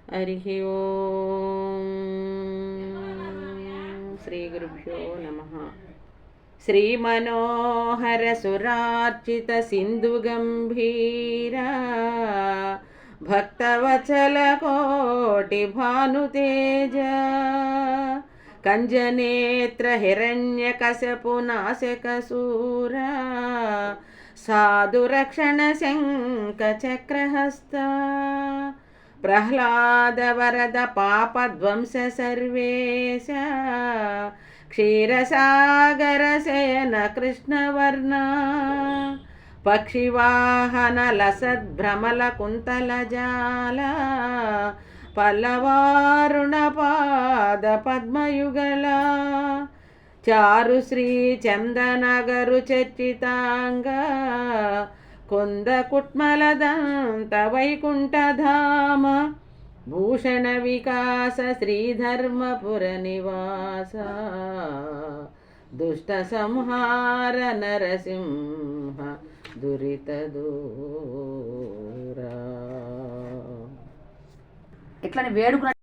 हरिः ओं श्रीगुरुभ्यो नमः। श्रीमनोहरसुरार्चितसिन्धुगम्भीरा भक्तवत्सलकोटिभानुतेज कञ्जनेत्रहिरण्यकशपुनाशकसूरा साधुरक्षणशङ्खचक्रहस्ता प्रह्लादवरद पापध्वंस सर्वेश क्षीरसागरशयन कृष्णवर्णा पक्षिवाहन लसद्भ्रमलकुन्तलजाला पल्लवारुणपाद पद्मयुगला चारुश्री चन्दनगरु चर्चितांगा कुन्दकुट्मलदन्त वैकुण्ठधाम भूषण विकास श्रीधर्मपुर निवास दुष्ट संहार नरसिंह दुरित दूरा ఎట్లని వేడుకున్న